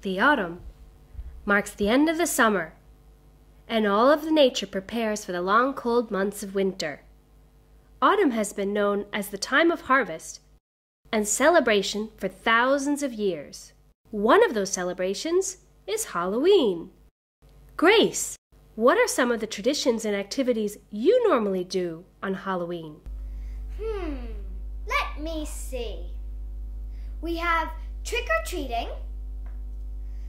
The autumn marks the end of the summer, and all of the nature prepares for the long cold months of winter. Autumn has been known as the time of harvest and celebration for thousands of years. One of those celebrations is Halloween. Grace, what are some of the traditions and activities you normally do on Halloween? Let me see. We have trick-or-treating,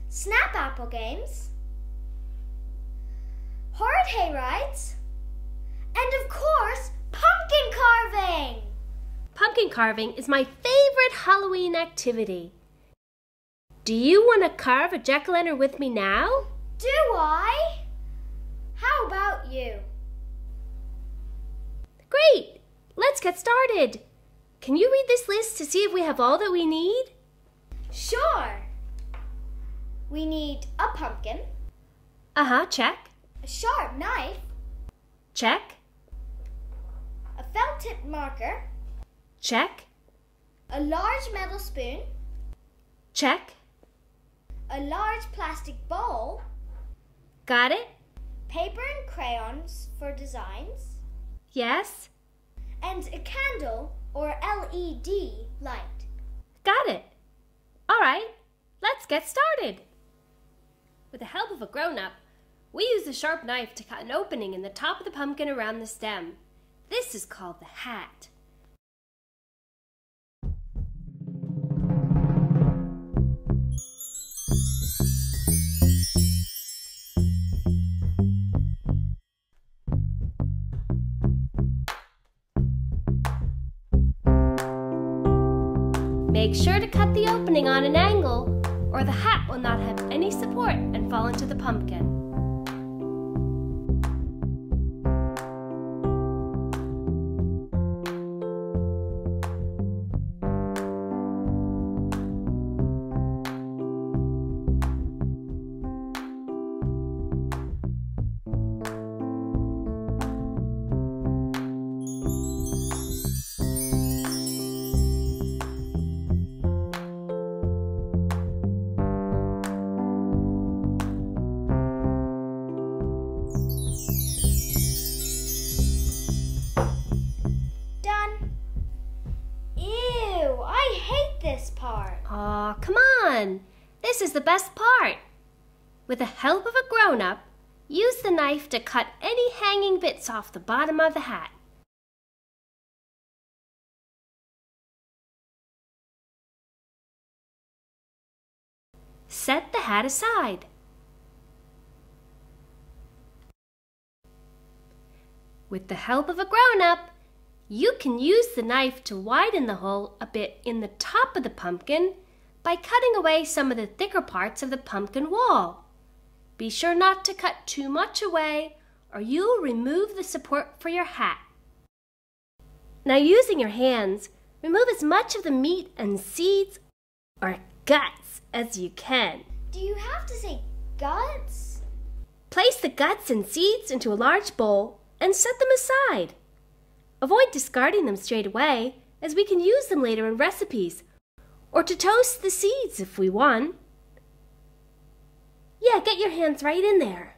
snap apple games, horrid hay rides, and of course, pumpkin carving! Pumpkin carving is my favorite Halloween activity. Do you want to carve a jack-o'-lantern with me now? Do I? How about you? Great! Let's get started. Can you read this list to see if we have all that we need? Sure. We need a pumpkin. Check. A sharp knife. Check. A felt tip marker. Check. A large metal spoon. Check. A large plastic bowl. Got it? Paper and crayons for designs. Yes. And a candle or LED light. Got it. All right, let's get started. With the help of a grown-up, we use a sharp knife to cut an opening in the top of the pumpkin around the stem. This is called the hat. Make sure to cut the opening on an angle, or the hat will not have any support and fall into the pumpkin. Aw, come on! This is the best part! With the help of a grown-up, use the knife to cut any hanging bits off the bottom of the hat. Set the hat aside. With the help of a grown-up, you can use the knife to widen the hole a bit in the top of the pumpkin by cutting away some of the thicker parts of the pumpkin wall. Be sure not to cut too much away or you will remove the support for your hat. Now using your hands, remove as much of the meat and seeds or guts as you can. Do you have to say guts? Place the guts and seeds into a large bowl and set them aside. Avoid discarding them straight away, as we can use them later in recipes, or to toast the seeds if we want. Yeah, get your hands right in there.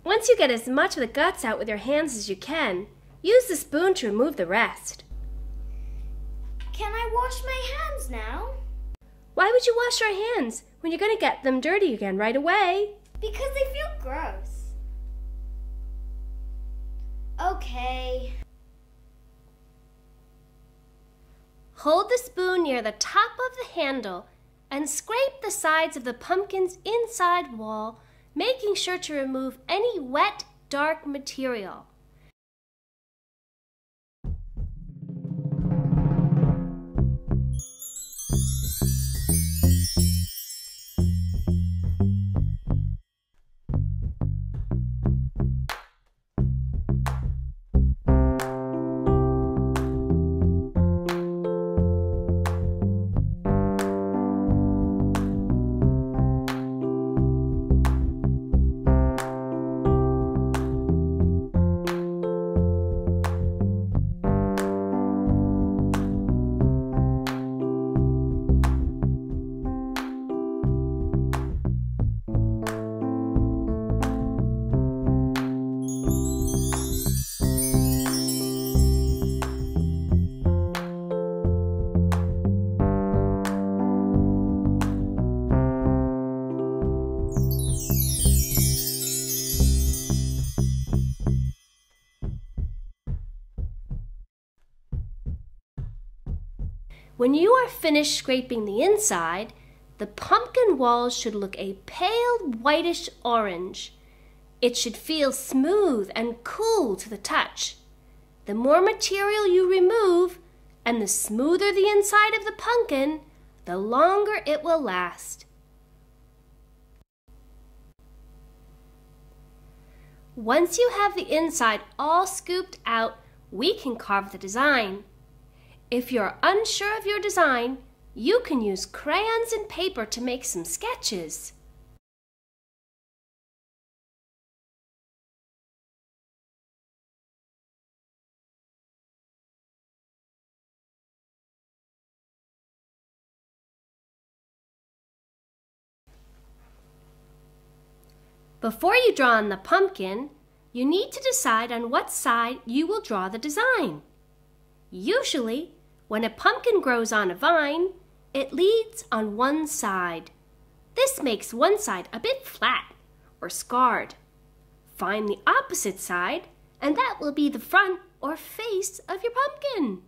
Once you get as much of the guts out with your hands as you can, use the spoon to remove the rest. Can I wash my hands now? Why would you wash your hands when you're going to get them dirty again right away? Because they feel gross. Okay. Hold the spoon near the top of the handle and scrape the sides of the pumpkin's inside wall, making sure to remove any wet, dark material. When you are finished scraping the inside, the pumpkin walls should look a pale whitish orange. It should feel smooth and cool to the touch. The more material you remove, and the smoother the inside of the pumpkin, the longer it will last. Once you have the inside all scooped out, we can carve the design. If you're unsure of your design, you can use crayons and paper to make some sketches. Before you draw on the pumpkin, you need to decide on what side you will draw the design. Usually, when a pumpkin grows on a vine, it leads on one side. This makes one side a bit flat or scarred. Find the opposite side, and that will be the front or face of your pumpkin.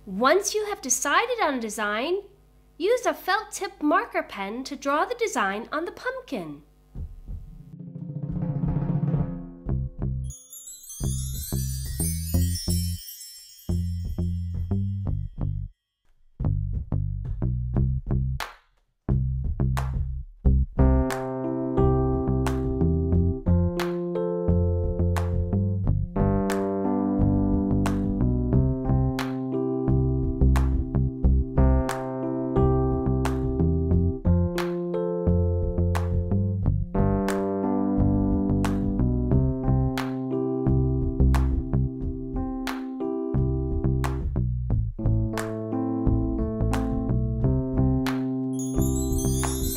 Once you have decided on a design, use a felt tip marker pen to draw the design on the pumpkin.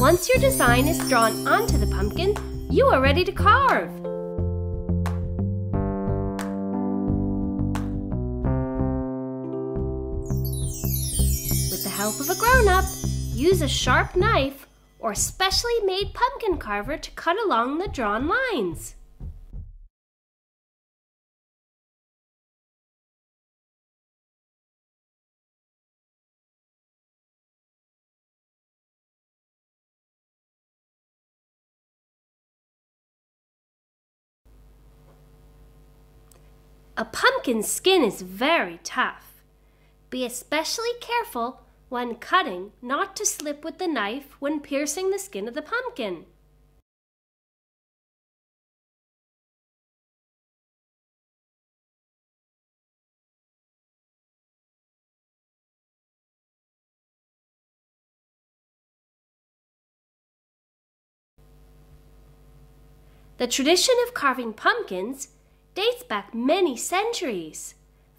Once your design is drawn onto the pumpkin, you are ready to carve. With the help of a grown-up, use a sharp knife or specially made pumpkin carver to cut along the drawn lines. A pumpkin's skin is very tough. Be especially careful when cutting not to slip with the knife when piercing the skin of the pumpkin. The tradition of carving pumpkins dates back many centuries,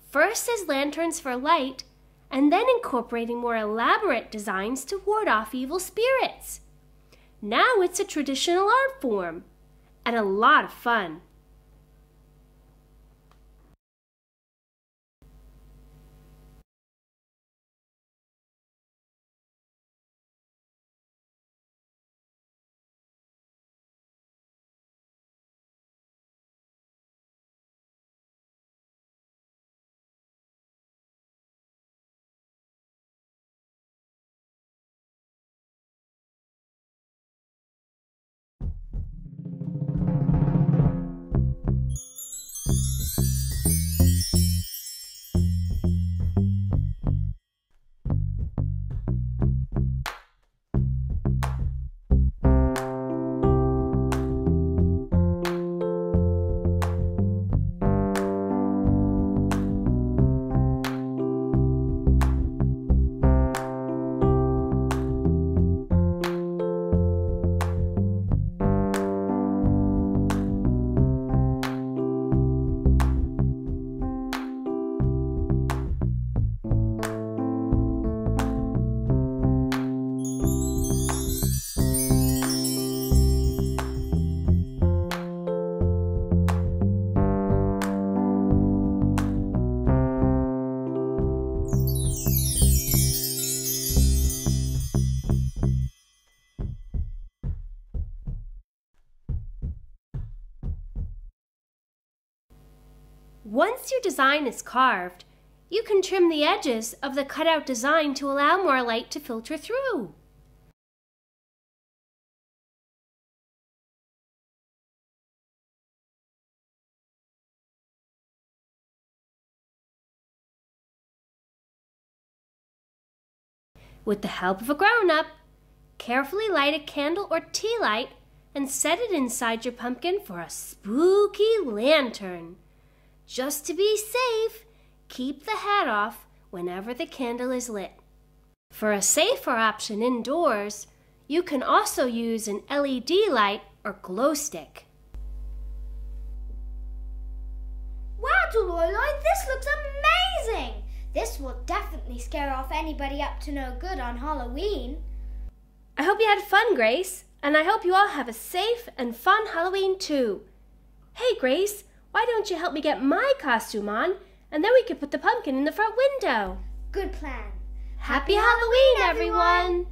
first as lanterns for light, and then incorporating more elaborate designs to ward off evil spirits. Now it's a traditional art form, and a lot of fun. Once your design is carved, you can trim the edges of the cutout design to allow more light to filter through. With the help of a grown-up, carefully light a candle or tea light and set it inside your pumpkin for a spooky lantern. Just to be safe, keep the hat off whenever the candle is lit. For a safer option indoors, you can also use an LED light or glow stick. Wow, DLoiLoi, this looks amazing! This will definitely scare off anybody up to no good on Halloween. I hope you had fun, Grace, and I hope you all have a safe and fun Halloween too. Hey, Grace, why don't you help me get my costume on, and then we can put the pumpkin in the front window. Good plan. Happy Halloween, everyone!